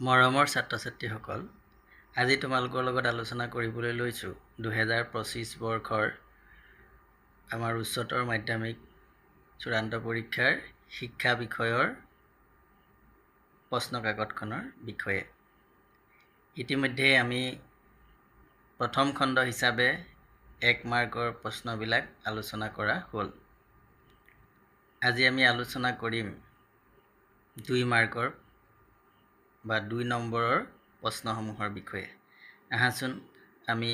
মৰমৰ ছাত্ৰ-ছাত্ৰীসকল, আজি তোমালোকৰ লগত আলোচনা কৰিবলৈ লৈছোঁ 2025 বৰ্ষৰ আমাৰ উচ্চতৰ মাধ্যমিক চূড়ান্ত পৰীক্ষাৰ শিক্ষা বিষয়ৰ প্ৰশ্ন কাকতখনৰ বিষয়ে। ইতিমধ্যে আমি প্ৰথম খণ্ড হিচাপে 1 মাৰ্কৰ প্ৰশ্নবিলাক আলোচনা কৰা হ'ল। আজি আমি আলোচনা কৰিম 2 মাৰ্কৰ বা 2 নম্বৰৰ প্ৰশ্নসমূহৰ বিষয়ে। আহাচোন আমি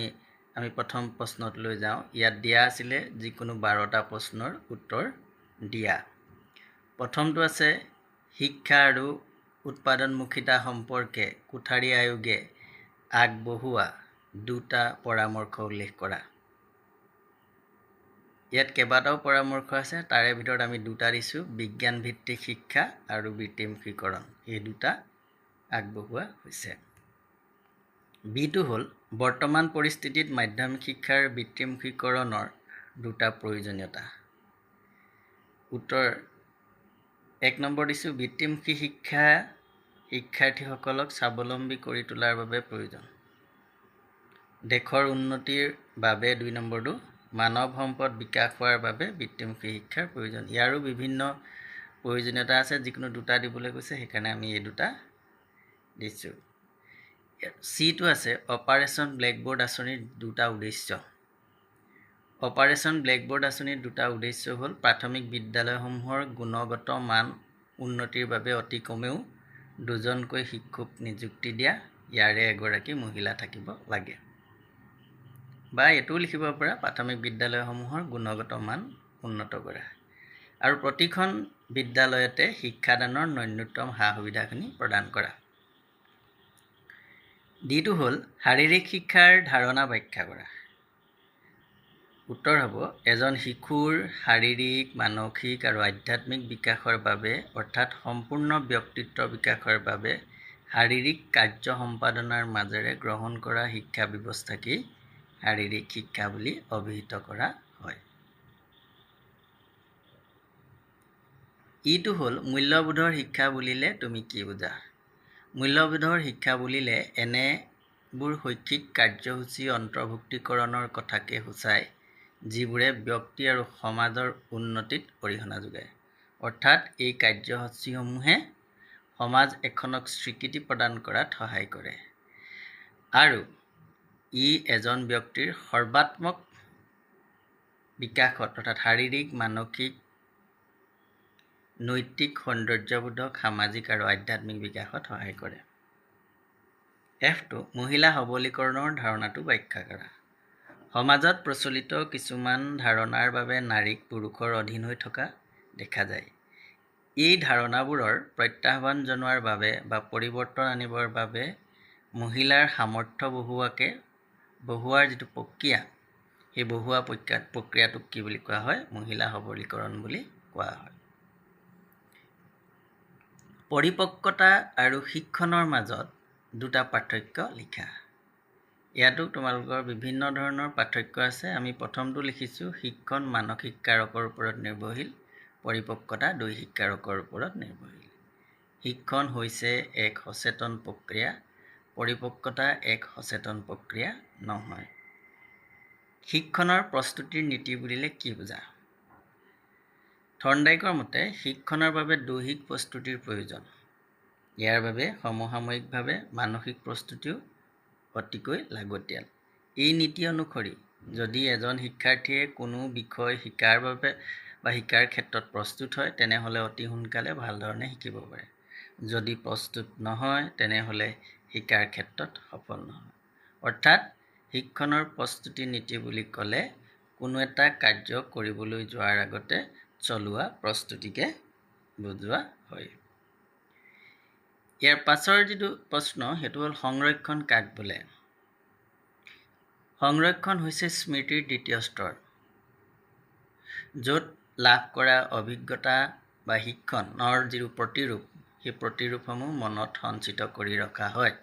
প্ৰথম প্ৰশ্নটোলৈ যাওঁ। ইয়াত দিয়া আছিলে যিকোনো 12টা প্ৰশ্নৰ উত্তৰ দিয়া। প্ৰথমটো আছে শিক্ষা আৰু উৎপাদনমুখিতা সম্পৰ্কে কোঠাৰী আয়োগে আগবঢ়োৱা 2টা পৰামৰ্শ উল্লেখ কৰা। ইয়াত কেইবাটাও পৰামৰ্শ আছে, তাৰে ভিতৰত আমি 2টা দিছোঁ, বিজ্ঞান ভিত্তিক শিক্ষা আৰু বৃত্তিমুখীকৰণ। এই 2টা আগবঢ়োৱা হৈছে। বিটো হ'ল বৰ্তমান পৰিস্থিতিত মাধ্যমিক শিক্ষাৰ বৃত্তিমুখীকৰণৰ 2টা প্ৰয়োজনীয়তা। উত্তৰ 1 নম্বৰ দিছোঁ, বৃত্তিমুখী শিক্ষা শিক্ষাৰ্থীসকলক স্বাৱলম্বী কৰি তোলাৰ বাবে প্ৰয়োজন। দেশৰ উন্নতিৰ বাবে 2 নম্বৰটো, মানৱ সম্পদ বিকাশ হোৱাৰ বাবে বৃত্তিমুখী শিক্ষাৰ প্ৰয়োজন। ইয়াৰো বিভিন্ন প্ৰয়োজনীয়তা আছে, যিকোনো 2টা দিবলৈ কৈছে, সেইকাৰণে আমি এই 2টা দিছোঁ। চিটো আছে অপাৰেশ্যন ব্লেকবোৰ্ড আঁচনিৰ 2টা উদ্দেশ্য। অপাৰেশ্যন ব্লেকবোৰ্ড আঁচনিৰ 2টা উদ্দেশ্য হ'ল প্ৰাথমিক বিদ্যালয়সমূহৰ গুণগত মান উন্নতিৰ বাবে অতি কমেও 2জনকৈ শিক্ষক নিযুক্তি দিয়া, ইয়াৰে এগৰাকী মহিলা থাকিব লাগে। বা এইটোও লিখিব পৰা, প্ৰাথমিক বিদ্যালয়সমূহৰ গুণগত মান উন্নত কৰা আৰু প্ৰতিখন বিদ্যালয়তে শিক্ষাদানৰ ন্যূনতম সা সুবিধাখিনি প্ৰদান কৰা। ডিটো হ'ল শাৰীৰিক শিক্ষাৰ ধাৰণা ব্যাখ্যা কৰা। উত্তৰ হ'ব এজন শিশুৰ শাৰীৰিক, মানসিক আৰু আধ্যাত্মিক বিকাশৰ বাবে অৰ্থাৎ সম্পূৰ্ণ ব্যক্তিত্ব বিকাশৰ বাবে শাৰীৰিক কাৰ্য সম্পাদনাৰ মাজেৰে গ্ৰহণ কৰা শিক্ষা ব্যৱস্থাকেই শাৰীৰিক শিক্ষা বুলি অভিহিত কৰা হয়। ইটো হ'ল মূল্যবোধৰ শিক্ষা বুলিলে তুমি কি বুজা? মূল্যবোধৰ শিক্ষা বুলিলে এনেবোৰ শৈক্ষিক কাৰ্যসূচী অন্তৰ্ভুক্তিকৰণৰ কথাকে সূচায় যিবোৰে ব্যক্তি আৰু সমাজৰ উন্নতিত অৰিহণা যোগায়। অৰ্থাৎ এই কাৰ্যসূচীসমূহে সমাজ এখনক স্বীকৃতি প্ৰদান কৰাত সহায় কৰে আৰু ই এজন ব্যক্তিৰ সৰ্বাত্মক বিকাশত অৰ্থাৎ শাৰীৰিক, মানসিক, নৈতিক, সৌন্দৰ্যবোধক, সামাজিক আৰু আধ্যাত্মিক বিকাশত সহায় কৰে। এফটো মহিলা সবলীকৰণৰ ধাৰণাটো ব্যাখ্যা কৰা। সমাজত প্ৰচলিত কিছুমান ধাৰণাৰ বাবে নাৰীক পুৰুষৰ অধীন হৈ থকা দেখা যায়। এই ধাৰণাবোৰৰ প্ৰত্যাহ্বান জনোৱাৰ বাবে বা পৰিৱৰ্তন আনিবৰ বাবে মহিলাৰ সামৰ্থ্য বহুৱাৰ যিটো প্ৰক্ৰিয়া, সেই বহুৱা প্ৰক্ৰিয়াটোক কি বুলি কোৱা হয়? মহিলা সবলীকৰণ বুলি কোৱা হয়। পৰিপক্কতা আৰু শিক্ষণৰ মাজত 2টা পাৰ্থক্য লিখা। ইয়াতো তোমালোকৰ বিভিন্ন ধৰণৰ পাৰ্থক্য আছে। আমি প্ৰথমটো লিখিছোঁ, শিক্ষণ মানসিক কাৰকৰ ওপৰত নিৰ্ভৰশীল, পৰিপক্কতা দৈহিক কাৰকৰ ওপৰত নিৰ্ভৰশীল। শিক্ষণ হৈছে এক সচেতন প্ৰক্ৰিয়া, পৰিপক্কতা এক সচেতন প্ৰক্ৰিয়া নহয়। শিক্ষণৰ প্ৰস্তুতিৰ নীতি বুলিলে কি বুজা? থৰ্ণডাইকৰ মতে শিক্ষণৰ বাবে দৈহিক প্ৰস্তুতিৰ প্ৰয়োজন। ইয়াৰ বাবে সমসাময়িকভাৱে মানসিক প্ৰস্তুতিও অতিকৈ লাগতিয়াল। এই নীতি অনুসৰি যদি এজন শিক্ষাৰ্থীয়ে কোনো বিষয় শিকাৰ বাবে বা শিকাৰ ক্ষেত্ৰত প্ৰস্তুত হয়, তেনেহ'লে অতি সোনকালে ভালধৰণে শিকিব পাৰে। যদি প্ৰস্তুত নহয়, তেনেহ'লে শিকাৰ ক্ষেত্ৰত সফল নহয়। অৰ্থাৎ শিক্ষণৰ প্ৰস্তুতি নীতি বুলি ক'লে কোনো এটা কাৰ্য কৰিবলৈ যোৱাৰ আগতে চলোৱা প্ৰস্তুতিকে বুজোৱা হয়। ইয়াৰ পাছৰ যিটো প্ৰশ্ন, সেইটো হ'ল সংৰক্ষণ কাক বোলে? সংৰক্ষণ হৈছে স্মৃতিৰ দ্বিতীয় স্তৰ, য'ত লাভ কৰা অভিজ্ঞতা বা শিক্ষণৰ যিটো প্ৰতিৰূপ, সেই প্ৰতিৰূপসমূহ মনত সঞ্চিত কৰি ৰখা হয়।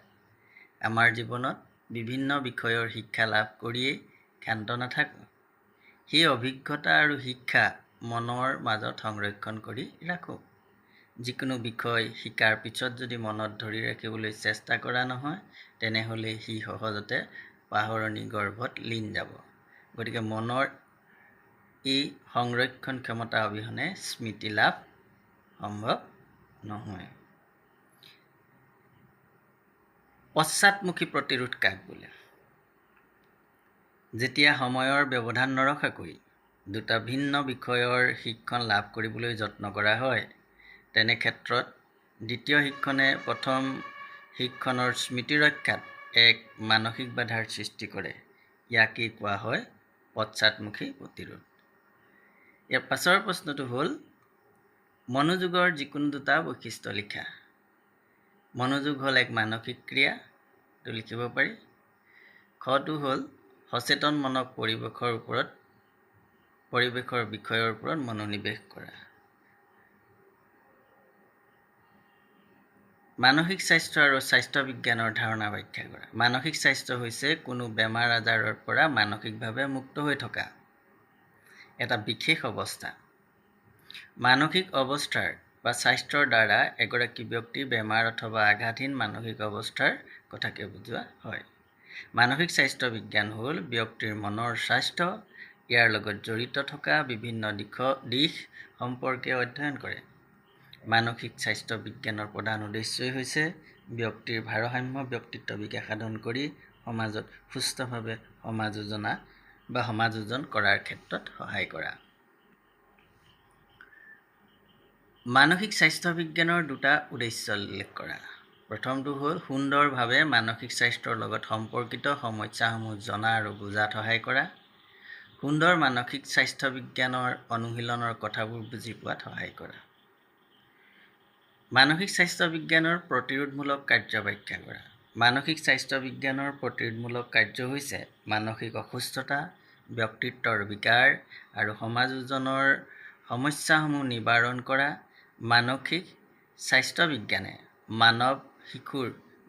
আমাৰ জীৱনত বিভিন্ন বিষয়ৰ শিক্ষা লাভ কৰিয়েই ক্ষান্ত নাথাকোঁ। সেই অভিজ্ঞতা আৰু শিক্ষা মনৰ মাজত সংৰক্ষণ কৰি ৰাখোঁ। যিকোনো বিষয় শিকাৰ পিছত যদি মনত ধৰি ৰাখিবলৈ চেষ্টা কৰা নহয় তেনেহ'লে সি সহজতে পাহৰণি গৰ্ভত লীন যাব। গতিকে মনৰ এই সংৰক্ষণ ক্ষমতা অবিহনে স্মৃতি লাভ সম্ভৱ নহয়। পশ্চাদমুখী প্ৰতিৰোধ কাক বোলে? যেতিয়া সময়ৰ ব্যৱধান নৰখাকৈ দুটা ভিন্ন বিষয়ৰ শিক্ষণ লাভ কৰিবলৈ যত্ন কৰা হয় তেনে ক্ষেত্ৰত দ্বিতীয় শিক্ষণে প্ৰথম শিক্ষণৰ স্মৃতি ৰক্ষাত এক মানসিক বাধাৰ সৃষ্টি কৰে। ইয়াকেই কোৱা হয় পশ্চাদমুখী প্ৰতিৰোধ। ইয়াৰ পাছৰ প্ৰশ্নটো হ'ল মনোযোগৰ যিকোনো দুটা বৈশিষ্ট্য লিখা। মনোযোগ হ'ল এক মানসিক ক্ৰিয়া, তো লিখিব পাৰি। খটো হ'ল সচেতন মনক পৰিৱেশৰ বিষয়ৰ ওপৰত মনোনিৱেশ কৰা। মানসিক স্বাস্থ্য আৰু স্বাস্থ্য বিজ্ঞানৰ ধাৰণা ব্যাখ্যা কৰা। মানসিক স্বাস্থ্য হৈছে কোনো বেমাৰ আজাৰৰ পৰা মানসিকভাৱে মুক্ত হৈ থকা এটা বিশেষ অৱস্থা। মানসিক অৱস্থাৰ বা স্বাস্থ্যৰ দ্বাৰা এগৰাকী ব্যক্তিৰ বেমাৰ অথবা আঘাতহীন মানসিক অৱস্থাৰ কথাকে বুজোৱা হয়। মানসিক স্বাস্থ্য বিজ্ঞান হ'ল ব্যক্তিৰ মনৰ স্বাস্থ্য, ইয়াৰ লগত জড়িত থকা বিভিন্ন দিশ সম্পৰ্কে অধ্যয়ন কৰে। মানসিক স্বাস্থ্য বিজ্ঞানৰ প্ৰধান উদ্দেশ্যই হৈছে ব্যক্তিৰ ভাৰসাম্য ব্যক্তিত্ব বিকাশ সাধন কৰি সমাজত সুস্থভাৱে সমাযোজন কৰাৰ ক্ষেত্ৰত সহায় কৰা। মানসিক স্বাস্থ্য বিজ্ঞানৰ দুটা উদ্দেশ্য উল্লেখ কৰা। প্ৰথমটো হ'ল সুন্দৰভাৱে মানসিক স্বাস্থ্যৰ লগত সম্পৰ্কিত সমস্যাসমূহ জনা আৰু বুজাত সহায় কৰা। সুন্দৰ মানসিক স্বাস্থ্য বিজ্ঞানৰ অনুশীলনৰ কথাবোৰ বুজি পোৱাত সহায় কৰা। মানসিক স্বাস্থ্য বিজ্ঞানৰ প্ৰতিৰোধমূলক কাৰ্য ব্যাখ্যা কৰা। মানসিক স্বাস্থ্য বিজ্ঞানৰ প্ৰতিৰোধমূলক কাৰ্য হৈছে মানসিক অসুস্থতা, ব্যক্তিত্বৰ বিকাৰ আৰু সমাযোজনৰ সমস্যাসমূহ নিবাৰণ কৰা। মানসিক স্বাস্থ্য বিজ্ঞানে শিশুৰ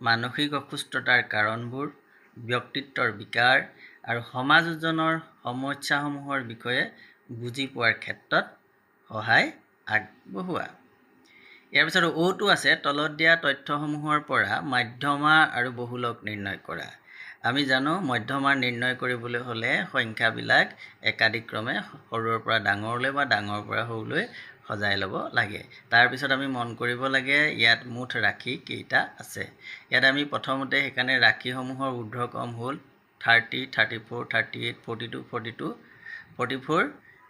মানসিক অসুস্থতাৰ কাৰণবোৰ, ব্যক্তিত্বৰ বিকাৰ আৰু সমাযোজনৰ সমস্যাসমূহৰ বিষয়ে বুজি পোৱাৰ ক্ষেত্ৰত সহায় আগবঢ়োৱা। ইয়াৰ পিছত অ'টো আছে তলত দিয়া তথ্যসমূহৰ পৰা মধ্যমা আৰু বহুলক নিৰ্ণয় কৰা। আমি জানো মধ্যমা নিৰ্ণয় কৰিবলৈ হ'লে সংখ্যাবিলাক একাদিক্ৰমে সৰুৰ পৰা ডাঙৰলৈ বা ডাঙৰৰ পৰা সৰুলৈ সজাই ল'ব লাগে। তাৰপিছত আমি মন কৰিব লাগে ইয়াত মুঠ ৰাশি কেইটা আছে। ইয়াত আমি প্ৰথমতে সেইকাৰণে ৰাশিসমূহৰ ঊৰ্ধ্বক্ৰম হ'ল 30, 34, 38, 42, 44, 44,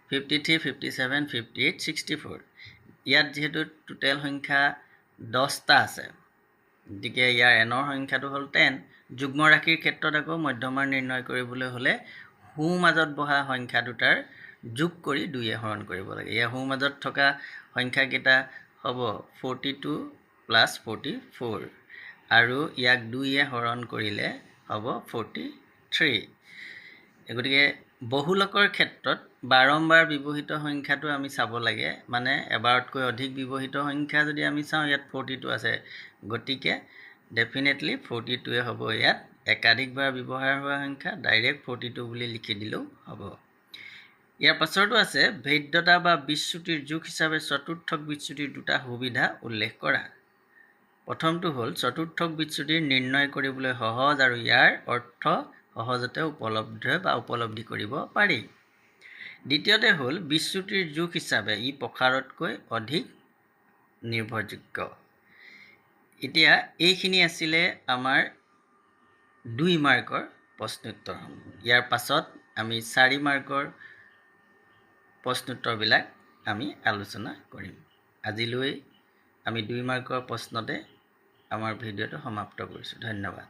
53, 57, 58, 64। ইয়াত যিহেতু টোটেল সংখ্যা 10টা আছে, গতিকে ইয়াৰ এনৰ সংখ্যাটো হ'ল 10। যুগ্ম ৰাশিৰ ক্ষেত্ৰত আকৌ মধ্যমা নিৰ্ণয় কৰিবলৈ হ'লে সোঁ মাজত বহা সংখ্যা দুটাৰ যোগ কৰি 2য়ে হৰণ কৰিব লাগে। ইয়াৰ সোঁ মাজত থকা সংখ্যাকেইটা হ'ব 42 + 44 আৰু ইয়াক 2য়ে হৰণ কৰিলে হ'ব 43। গতিকে বহুলকৰ ক্ষেত্ৰত বাৰম্বাৰ ব্যৱহৃত সংখ্যাটো আমি চাব লাগে, মানে এবাৰতকৈ অধিক ব্যৱহৃত সংখ্যা যদি আমি চাওঁ ইয়াত 42 আছে, গতিকে ডেফিনেটলি 42য়ে হ'ব ইয়াত একাধিকবাৰ ব্যৱহাৰ হোৱা সংখ্যা, ডাইৰেক্ট 42 বুলি লিখি দিলেও হ'ব। ইয়াৰ পাছৰটো আছে ভেদ্যতা বা বিচ্যুতিৰ যুগ হিচাপে চতুৰ্থক বিচ্যুতিৰ দুটা সুবিধা উল্লেখ কৰা। প্ৰথমটো হ'ল চতুৰ্থক বিচ্যুতি নিৰ্ণয় কৰিবলৈ সহজ আৰু ইয়াৰ অৰ্থ সহজতে উপলব্ধি কৰিব পাৰি। দ্বিতীয়তে হ'ল বিচ্যুতিৰ যুগ হিচাপে ই প্ৰসাৰতকৈ অধিক নিৰ্ভৰযোগ্য। এতিয়া এইখিনি আছিলে আমাৰ 2 মাৰ্কৰ প্ৰশ্নোত্তৰসমূহ। ইয়াৰ পাছত আমি 4 মাৰ্কৰ প্ৰশ্নোত্তৰবিলাক আমি আলোচনা কৰিম। আজিলৈ আমি 2 মাৰ্কৰ প্ৰশ্নতে আমাৰ ভিডিঅ'টো সমাপ্ত কৰিছোঁ। ধন্যবাদ।